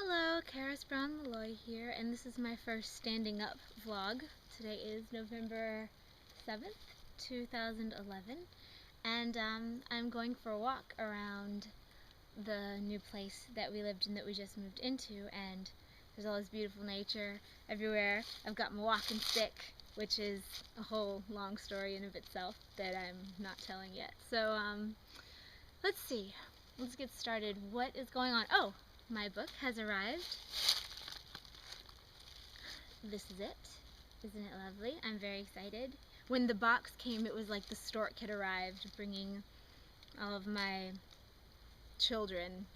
Hello, Karis Brown Malloy here, and this is my first standing up vlog. Today is November 7th, 2011, and I'm going for a walk around the new place that we lived in that we just moved into, and there's all this beautiful nature everywhere. I've got my walking stick, which is a whole long story in of itself that I'm not telling yet. So, let's see. Let's get started. What is going on? Oh! My book has arrived. This is it. Isn't it lovely? I'm very excited. When the box came, it was like the stork had arrived, bringing all of my children,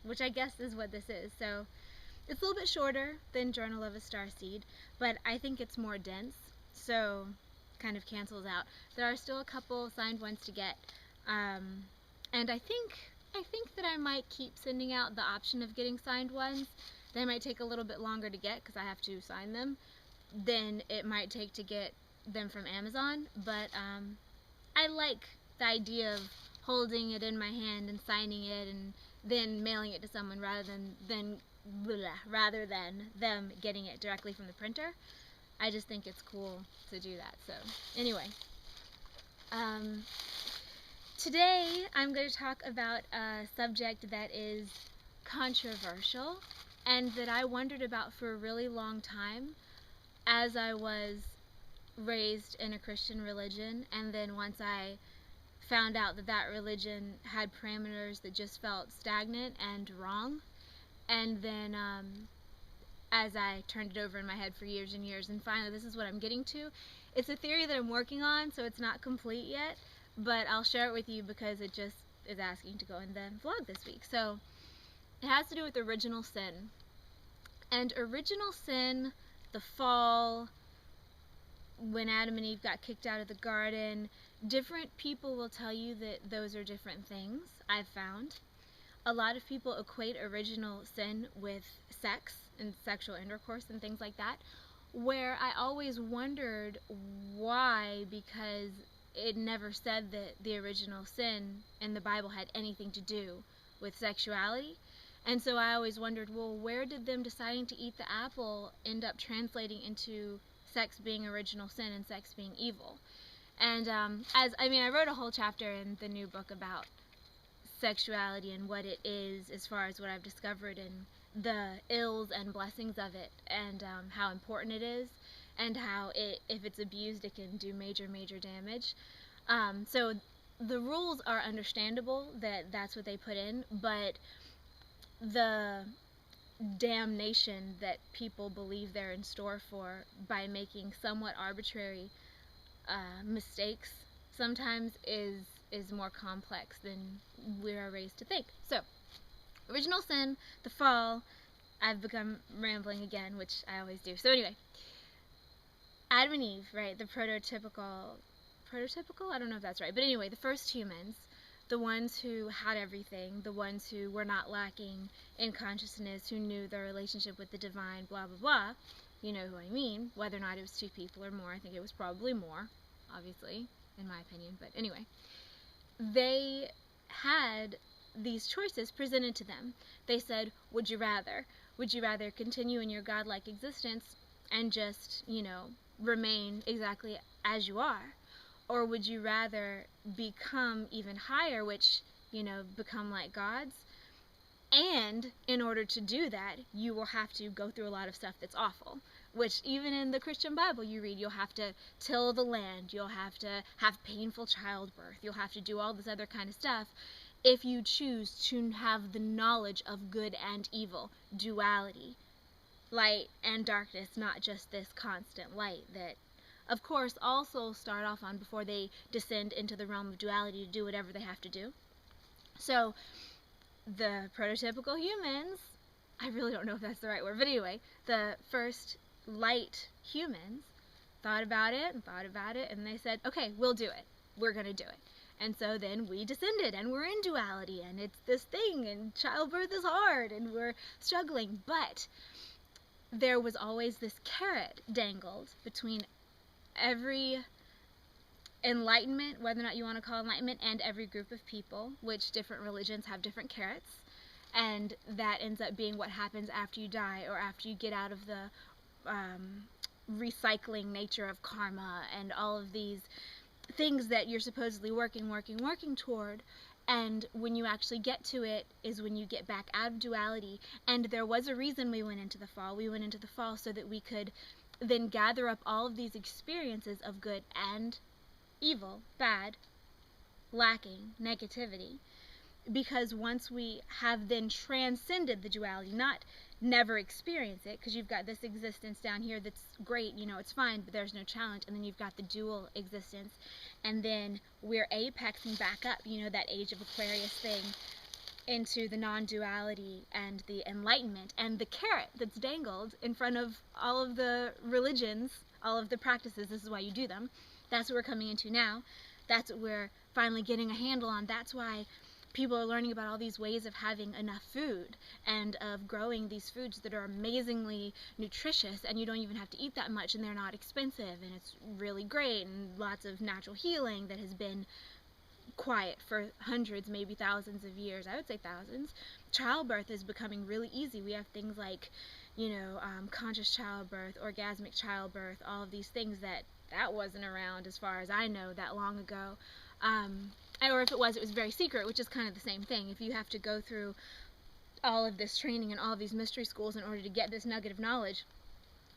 which I guess is what this is. So it's a little bit shorter than Journal of a Starseed, but I think it's more dense, so kind of cancels out. There are still a couple signed ones to get, and I think that I might keep sending out the option of getting signed ones. They might take a little bit longer to get because I have to sign them than it might take to get them from Amazon, but I like the idea of holding it in my hand and signing it and then mailing it to someone rather than them getting it directly from the printer. I just think it's cool to do that. So anyway, today I'm going to talk about a subject that is controversial and that I wondered about for a really long time as I was raised in a Christian religion, and then once I found out that that religion had parameters that just felt stagnant and wrong, and then as I turned it over in my head for years and years, and finally this is what I'm getting to. It's a theory that I'm working on, so it's not complete yet, but I'll share it with you because it just is asking to go in the vlog this week. So it has to do with original sin. And original sin, the fall, when Adam and Eve got kicked out of the garden, different people will tell you that those are different things, I've found. A lot of people equate original sin with sex and sexual intercourse and things like that, where I always wondered why, because it never said that the original sin in the Bible had anything to do with sexuality. And so I always wondered, well, where did them deciding to eat the apple end up translating into sex being original sin and sex being evil? And I wrote a whole chapter in the new book about sexuality and what it is, as far as what I've discovered and the ills and blessings of it, and how important it is, and how if it's abused, it can do major damage. So the rules are understandable, that's what they put in, but the damnation that people believe they're in store for by making somewhat arbitrary mistakes sometimes is more complex than we are raised to think. So, original sin, the fall. I've become rambling again, which I always do. So anyway, Adam and Eve, right, the prototypical, I don't know if that's right, but anyway, the first humans, the ones who had everything, the ones who were not lacking in consciousness, who knew their relationship with the divine, blah, blah, blah. You know who I mean, whether or not it was 2 people or more. I think it was probably more, obviously, in my opinion, but anyway. They had these choices presented to them. They said, would you rather? Would you rather continue in your godlike existence and just, remain exactly as you are? Or would you rather become even higher, which, become like gods? And in order to do that, you will have to go through a lot of stuff that's awful, which even in the Christian Bible you read, you'll have to till the land, you'll have to have painful childbirth, you'll have to do all this other kind of stuff if you choose to have the knowledge of good and evil, duality, light and darkness, not just this constant light that, of course, all souls start off on before they descend into the realm of duality to do whatever they have to do. So the prototypical humans, I really don't know if that's the right word, but anyway, the first light humans thought about it, and they said, okay, we'll do it. We're going to do it. And so then we descended, and we're in duality, and it's this thing, and childbirth is hard, and we're struggling. But there was always this carrot dangled between every enlightenment, whether or not you want to call it enlightenment, and every group of people, which different religions have different carrots. and that ends up being what happens after you die, or after you get out of the recycling nature of karma and all of these things that you're supposedly working toward. And when you actually get to it is when you get back out of duality. And there was a reason we went into the fall. We went into the fall so that we could then gather up all of these experiences of good and evil, bad, lacking, negativity. Because once we have then transcended the duality, not never experience it, because you've got this existence down here that's great, it's fine, but there's no challenge, and then you've got the dual existence, and then we're apexing back up, that age of Aquarius thing, into the non-duality and the enlightenment, and the carrot that's dangled in front of all of the religions, all of the practices. This is why you do them. That's what we're coming into now. That's what we're finally getting a handle on. That's why people are learning about all these ways of having enough food and of growing these foods that are amazingly nutritious, and you don't even have to eat that much, and they're not expensive, and it's really great, and lots of natural healing that has been quiet for hundreds, maybe thousands of years. I would say thousands. Childbirth is becoming really easy. We have things like, conscious childbirth, orgasmic childbirth, all of these things that wasn't around, as far as I know, that long ago. Or if it was very secret, which is kind of the same thing. If you have to go through all of this training and all of these mystery schools in order to get this nugget of knowledge,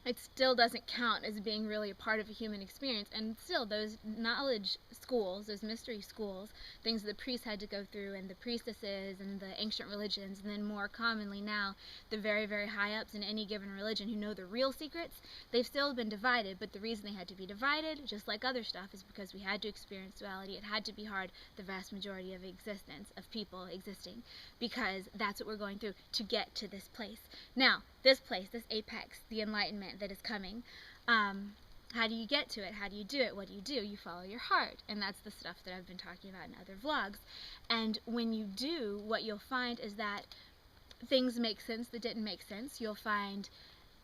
it still doesn't count as being really a part of a human experience. And still, those knowledge schools, those mystery schools, things the priests had to go through, and the priestesses, and the ancient religions, and then more commonly now, the very, very high-ups in any given religion who know the real secrets, they've still been divided. But the reason they had to be divided, just like other stuff, is because we had to experience duality. It had to be hard, the vast majority of existence, of people existing, because that's what we're going through to get to this place. Now, this place, this apex, the enlightenment that is coming, how do you get to it? How do you do it? What do? You follow your heart. And that's the stuff that I've been talking about in other vlogs. And when you do, what you'll find is that things make sense that didn't make sense. You'll find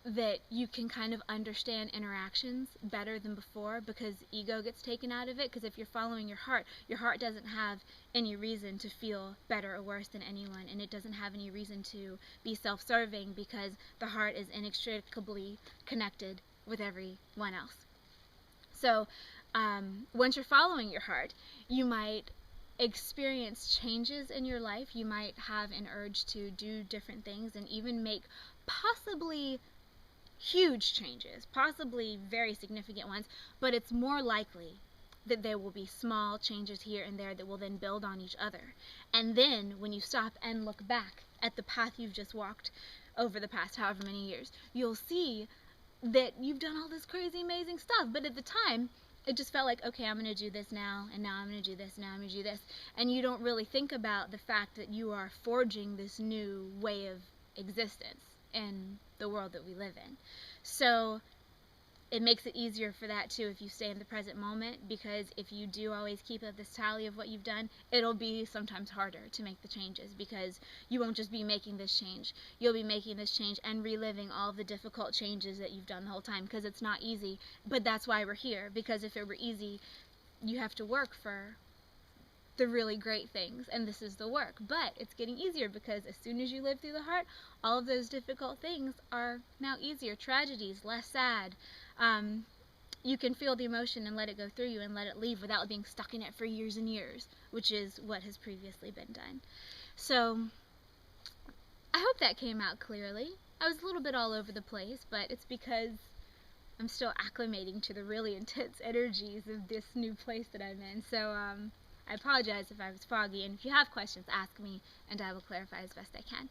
that you can kind of understand interactions better than before, because ego gets taken out of it. Because if you're following your heart doesn't have any reason to feel better or worse than anyone, and it doesn't have any reason to be self-serving, because the heart is inextricably connected with everyone else. So once you're following your heart, you might experience changes in your life. You might have an urge to do different things, and even make possibly huge changes, possibly very significant ones, but it's more likely that there will be small changes here and there that will then build on each other. And then when you stop and look back at the path you've just walked over the past however many years, you'll see that you've done all this crazy amazing stuff, but at the time it just felt like, okay, I'm going to do this now, and now I'm going to do this, now I'm going to do this, and you don't really think about the fact that you are forging this new way of existence in the world that we live in. So it makes it easier for that too if you stay in the present moment, because if you do always keep up this tally of what you've done, it'll be sometimes harder to make the changes, because you won't just be making this change, you'll be making this change and reliving all the difficult changes that you've done the whole time, because it's not easy. But that's why we're here, because if it were easy, you have to work for the really great things, and this is the work. But it's getting easier, because as soon as you live through the heart, all of those difficult things are now easier. Tragedies, less sad. You can feel the emotion and let it go through you and let it leave without being stuck in it for years and years, which is what has previously been done. So I hope that came out clearly. I was a little bit all over the place, but it's because I'm still acclimating to the really intense energies of this new place that I'm in. So I apologize if I was foggy, and if you have questions, ask me, and I will clarify as best I can.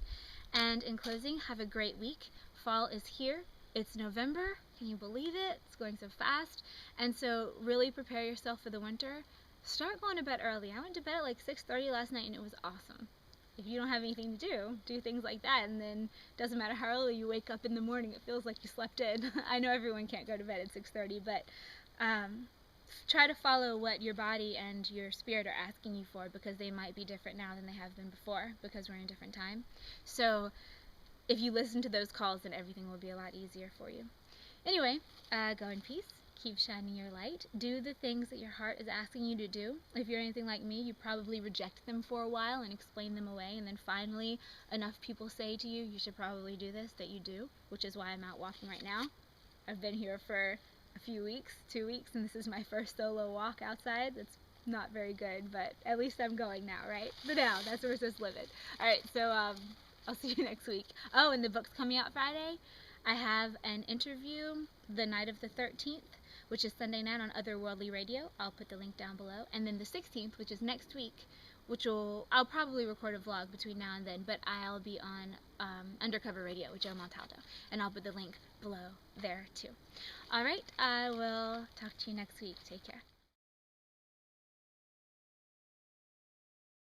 And in closing, have a great week. Fall is here. It's November. Can you believe it? It's going so fast. And so really prepare yourself for the winter. Start going to bed early. I went to bed at like 6:30 last night, and it was awesome. If you don't have anything to do things like that, and then doesn't matter how early you wake up in the morning, it feels like you slept in. I know everyone can't go to bed at 6:30, but try to follow what your body and your spirit are asking you for, because they might be different now than they have been before, because we're in a different time. So if you listen to those calls, then everything will be a lot easier for you. Anyway, go in peace, Keep shining your light. Do the things that your heart is asking you to do. If you're anything like me, you probably reject them for a while and explain them away, and then finally enough people say to you, you should probably do this, that you do, which is why I'm out walking right now. I've been here for a few weeks, 2 weeks, and this is my first solo walk outside. That's not very good, but at least I'm going now, right? But now, that's where we're supposed to live it. Alright, so I'll see you next week. Oh, and the book's coming out Friday. I have an interview the night of the 13th, which is Sunday night on Otherworldly Radio. I'll put the link down below. And then the 16th, which is next week, I'll probably record a vlog between now and then, but I'll be on Undercover Radio with Joe Montaldo, and I'll put the link below there too. Alright, I will talk to you next week. Take care.